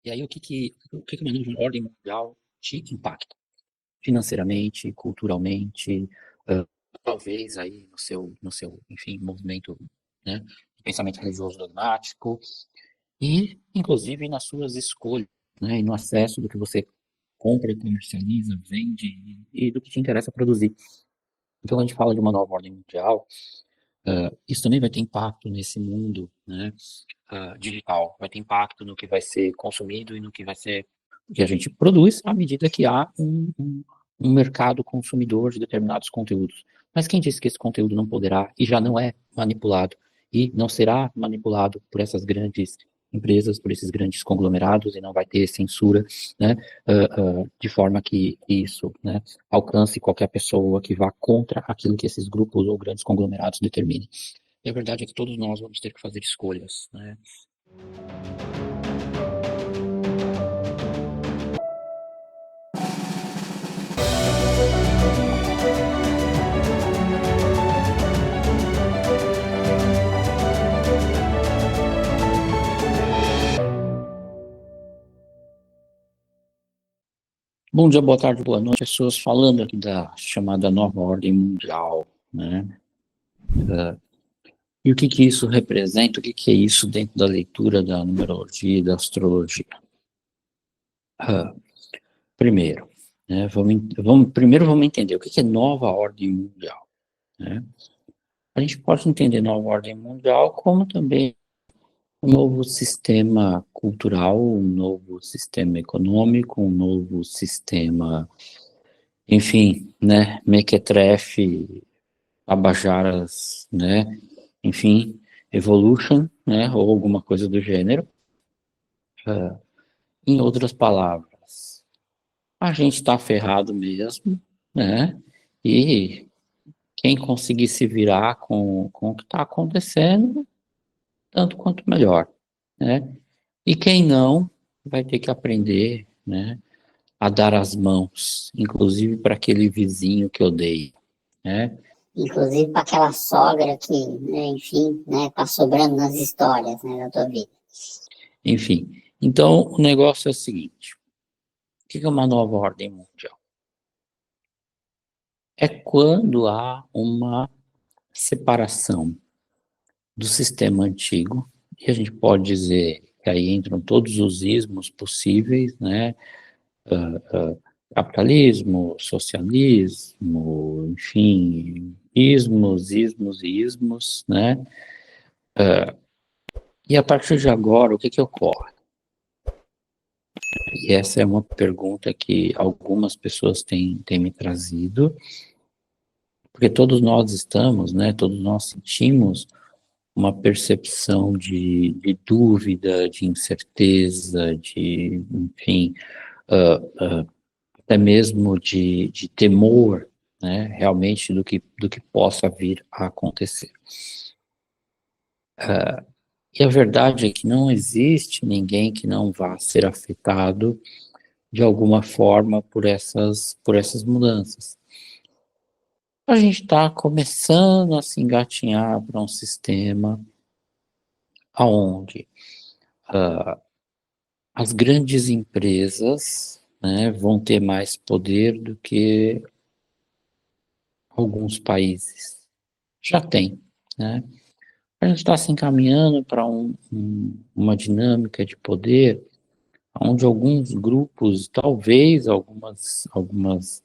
E aí, o que uma nova ordem mundial te impacta? Financeiramente, culturalmente, ah, talvez aí no seu, enfim, movimento, né, de pensamento religioso dogmático, e, inclusive, nas suas escolhas, né, e no acesso do que você compra, comercializa, vende e do que te interessa produzir. Então, quando a gente fala de uma nova ordem mundial, isso também vai ter impacto nesse mundo, né, digital, vai ter impacto no que vai ser consumido e no que vai ser o que a gente produz à medida que há um mercado consumidor de determinados conteúdos. Mas quem disse que esse conteúdo não poderá e já não é manipulado e não será manipulado por essas grandes empresas, por esses grandes conglomerados e não vai ter censura, né, de forma que isso, né, alcance qualquer pessoa que vá contra aquilo que esses grupos ou grandes conglomerados determinem. E a verdade é que todos nós vamos ter que fazer escolhas, né? Bom dia, boa tarde, boa noite. Pessoas falando aqui da chamada nova ordem mundial, né? E o que que isso representa? O que que é isso dentro da leitura da numerologia e da astrologia? Ah, primeiro, né? Primeiro vamos entender o que que é nova ordem mundial, né? A gente pode entender nova ordem mundial como também um novo sistema cultural, um novo sistema econômico, um novo sistema, enfim, né, mequetrefe, abajaras, né, enfim, evolution, né, ou alguma coisa do gênero. Em outras palavras, a gente está ferrado mesmo, né, e quem conseguir se virar com o que está acontecendo, tanto quanto melhor, né, e quem não, vai ter que aprender, né, a dar as mãos, inclusive para aquele vizinho que odeia, né? Inclusive para aquela sogra que, né, enfim, né, tá sobrando nas histórias, né, da tua vida. Enfim, então o negócio é o seguinte: o que é uma nova ordem mundial? É quando há uma separação do sistema antigo, e a gente pode dizer que aí entram todos os ismos possíveis, né? Capitalismo, socialismo, enfim, ismos e ismos, né? E a partir de agora, o que que ocorre? E essa é uma pergunta que algumas pessoas têm me trazido, porque todos nós estamos, né? Todos nós sentimos uma percepção de dúvida, de incerteza, de, enfim, até mesmo de temor, né? Realmente do que possa vir a acontecer. E a verdade é que não existe ninguém que não vá ser afetado de alguma forma por essas mudanças. A gente está começando a se engatinhar para um sistema onde as grandes empresas, né, vão ter mais poder do que alguns países. Já tem, né? A gente está se encaminhando para uma dinâmica de poder onde alguns grupos, talvez algumas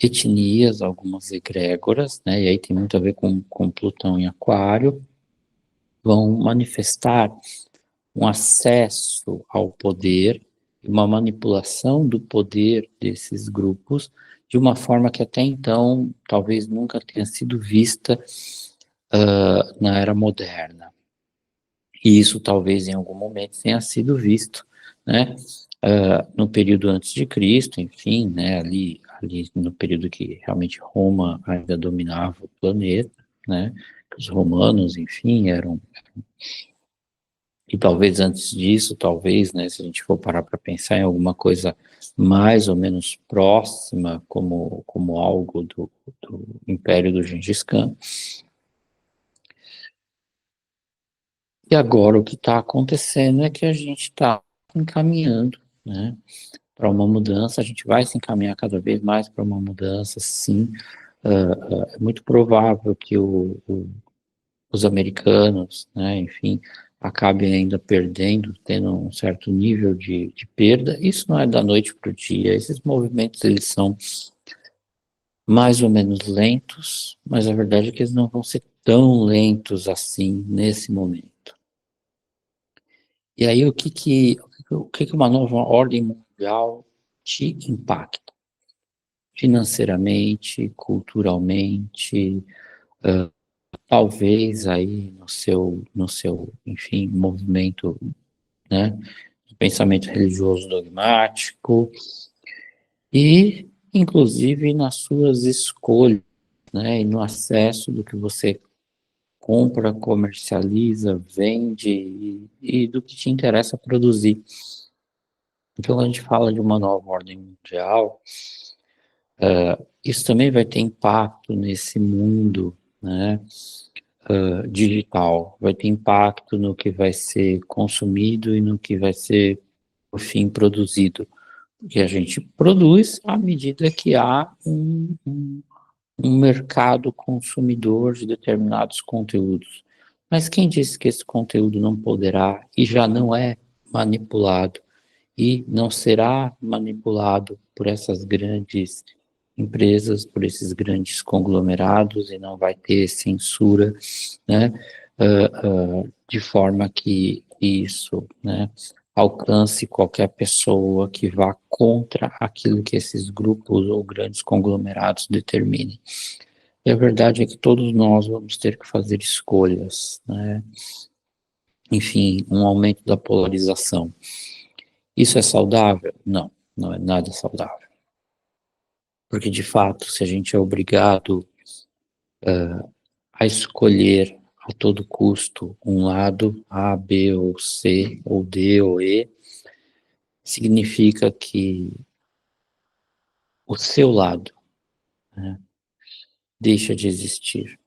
etnias, algumas egrégoras, né, e aí tem muito a ver com Plutão em Aquário, vão manifestar um acesso ao poder, uma manipulação do poder desses grupos de uma forma que até então talvez nunca tenha sido vista na era moderna. E isso talvez em algum momento tenha sido visto, né, no período antes de Cristo, enfim, né, ali no período que realmente Roma ainda dominava o planeta, né, os romanos, enfim, eram. E talvez antes disso, talvez, né, se a gente for parar para pensar em alguma coisa mais ou menos próxima, como algo do Império do Gengis Khan. E agora o que está acontecendo é que a gente está encaminhando, né, para uma mudança. A gente vai se encaminhar cada vez mais para uma mudança, sim. É muito provável que os americanos, né, enfim, acabem ainda perdendo, tendo um certo nível de perda. Isso não é da noite para o dia. Esses movimentos, eles são mais ou menos lentos, mas a verdade é que eles não vão ser tão lentos assim nesse momento. E aí, o que que uma nova ordem mundial te impacta? Financeiramente, culturalmente, talvez aí no seu, enfim, movimento, né, de pensamento religioso dogmático e, inclusive, nas suas escolhas, né, e no acesso do que você compra, comercializa, vende e do que te interessa produzir. Então, quando a gente fala de uma nova ordem mundial, isso também vai ter impacto nesse mundo, né, digital, vai ter impacto no que vai ser consumido e no que vai ser, por fim, produzido. Porque a gente produz à medida que há um mercado consumidor de determinados conteúdos. Mas quem disse que esse conteúdo não poderá e já não é manipulado e não será manipulado por essas grandes empresas, por esses grandes conglomerados e não vai ter censura, né, de forma que isso, né, alcance qualquer pessoa que vá contra aquilo que esses grupos ou grandes conglomerados determinem. E a verdade é que todos nós vamos ter que fazer escolhas, né? Enfim, um aumento da polarização. Isso é saudável? Não, não é nada saudável. Porque, de fato, se a gente é obrigado a escolher a todo custo um lado, A, B ou C, ou D ou E, significa que o seu lado, né, deixa de existir.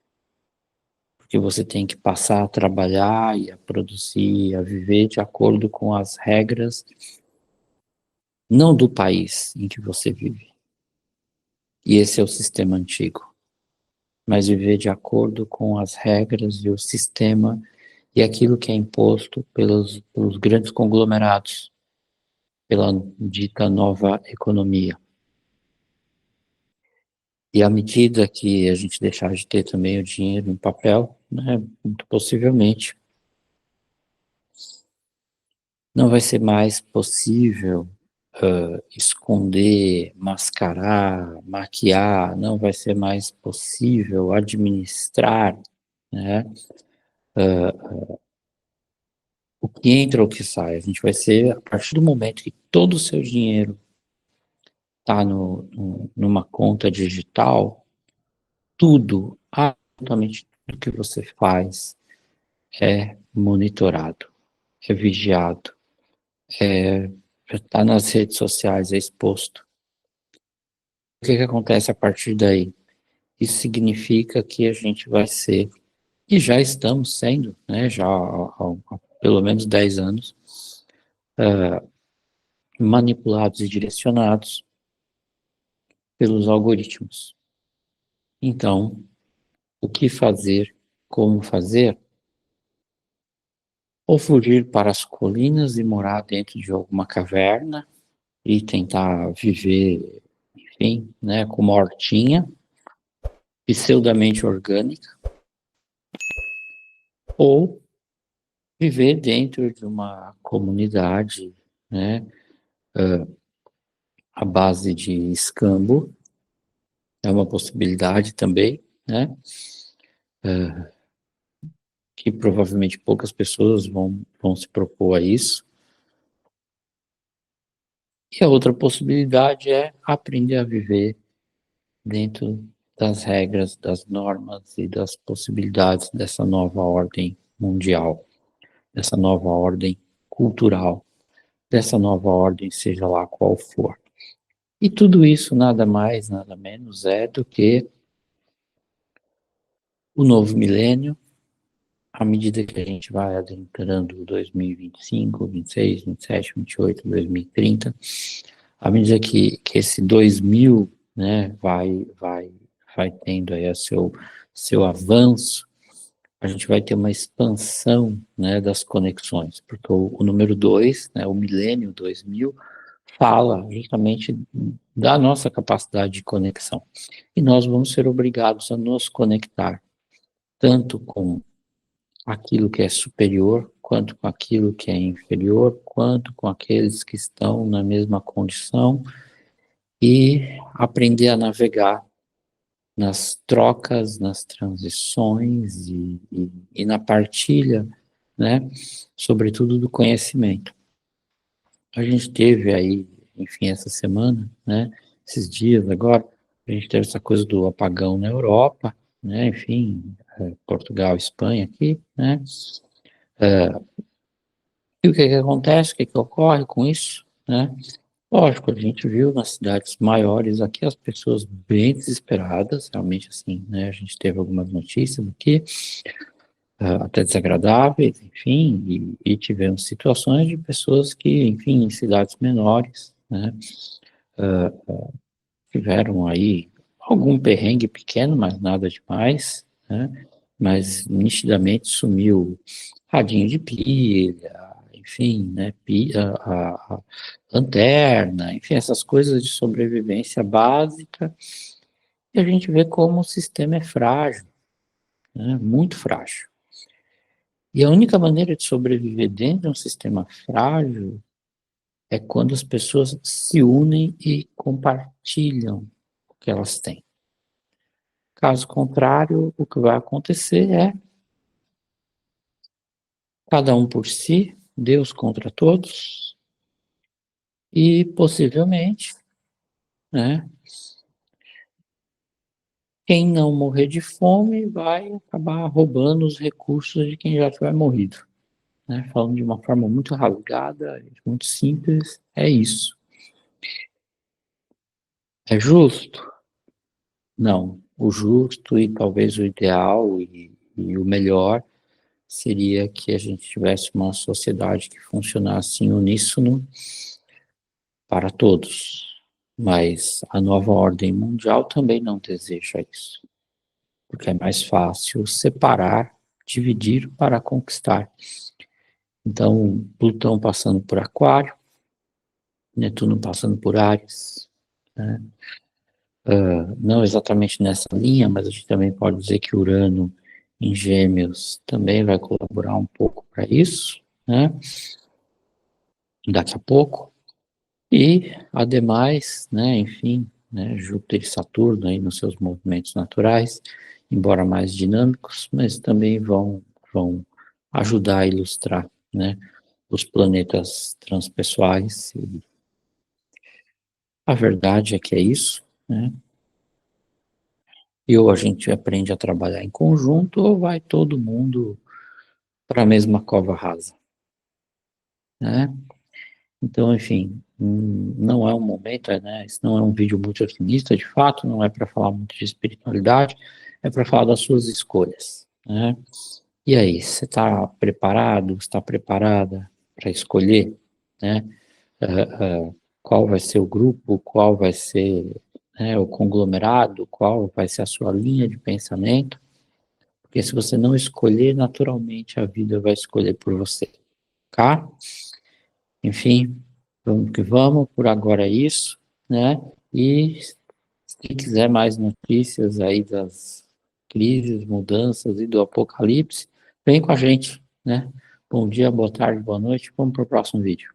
Porque você tem que passar a trabalhar e a produzir, a viver de acordo com as regras, não do país em que você vive. E esse é o sistema antigo. Mas viver de acordo com as regras e o sistema e aquilo que é imposto pelos grandes conglomerados, pela dita nova economia. E à medida que a gente deixar de ter também o dinheiro em papel, né, muito possivelmente, não vai ser mais possível esconder, mascarar, maquiar, não vai ser mais possível administrar, né, o que entra ou o que sai. A gente vai ser, a partir do momento que todo o seu dinheiro está numa conta digital, tudo, absolutamente tudo que você faz é monitorado, é vigiado, está nas redes sociais, é exposto. O que que acontece a partir daí? Isso significa que a gente vai ser, e já estamos sendo, né, já há pelo menos 10 anos, manipulados e direcionados pelos algoritmos. Então, o que fazer, como fazer, ou fugir para as colinas e morar dentro de alguma caverna e tentar viver, enfim, né, com uma hortinha pseudamente orgânica, ou viver dentro de uma comunidade, né, à base de escambo, é uma possibilidade também, né, que provavelmente poucas pessoas vão se propor a isso. E a outra possibilidade é aprender a viver dentro das regras, das normas e das possibilidades dessa nova ordem mundial, dessa nova ordem cultural, dessa nova ordem, seja lá qual for. E tudo isso nada mais, nada menos é do que o novo milênio, à medida que a gente vai adentrando 2025, 26, 27, 28, 2030, à medida que esse 2000, né, vai tendo aí seu avanço, a gente vai ter uma expansão, né, das conexões, porque o número 2, né, o milênio 2000, fala justamente da nossa capacidade de conexão. E nós vamos ser obrigados a nos conectar tanto com aquilo que é superior, quanto com aquilo que é inferior, quanto com aqueles que estão na mesma condição e aprender a navegar nas trocas, nas transições e na partilha, né, sobretudo do conhecimento. A gente teve aí, enfim, essa semana, né, esses dias agora, a gente teve essa coisa do apagão na Europa, né, enfim, Portugal, Espanha aqui, né, e o que que acontece, o que que ocorre com isso, né? Lógico, a gente viu nas cidades maiores aqui as pessoas bem desesperadas, realmente assim, né? A gente teve algumas notícias aqui, até desagradáveis, enfim, e tivemos situações de pessoas que, enfim, em cidades menores, né? Tiveram aí algum perrengue pequeno, mas nada demais, né? Mas nitidamente sumiu radinho de pilha, enfim, né? A lanterna, enfim, essas coisas de sobrevivência básica. E a gente vê como o sistema é frágil, né? Muito frágil. E a única maneira de sobreviver dentro de um sistema frágil é quando as pessoas se unem e compartilham o que elas têm. Caso contrário, o que vai acontecer é cada um por si, Deus contra todos, e possivelmente, né, quem não morrer de fome vai acabar roubando os recursos de quem já tiver morrido. Né? Falando de uma forma muito rasgada, muito simples, é isso. É justo? Não. O justo e talvez o ideal e o melhor seria que a gente tivesse uma sociedade que funcionasse em uníssono para todos. Mas a nova ordem mundial também não deseja isso, porque é mais fácil separar, dividir para conquistar. Então, Plutão passando por Aquário, Netuno passando por Áries, né? Não exatamente nessa linha, mas a gente também pode dizer que Urano em Gêmeos também vai colaborar um pouco para isso, né? Daqui a pouco. E, ademais, né, enfim, né, Júpiter e Saturno aí nos seus movimentos naturais, embora mais dinâmicos, mas também vão ajudar a ilustrar, né, os planetas transpessoais. E a verdade é que é isso, né? E ou a gente aprende a trabalhar em conjunto, ou vai todo mundo para a mesma cova rasa, né? Então, enfim, não é um momento, né? Isso não é um vídeo muito otimista, de fato, não é para falar muito de espiritualidade, é para falar das suas escolhas, né? E aí, você está preparado, está preparada para escolher, né? Qual vai ser o grupo, qual vai ser, né, o conglomerado, qual vai ser a sua linha de pensamento? Porque se você não escolher, naturalmente a vida vai escolher por você, tá? Enfim, vamos que vamos, por agora é isso, né? E se quiser mais notícias aí das crises, mudanças e do apocalipse, vem com a gente, né? Bom dia, boa tarde, boa noite, vamos para o próximo vídeo.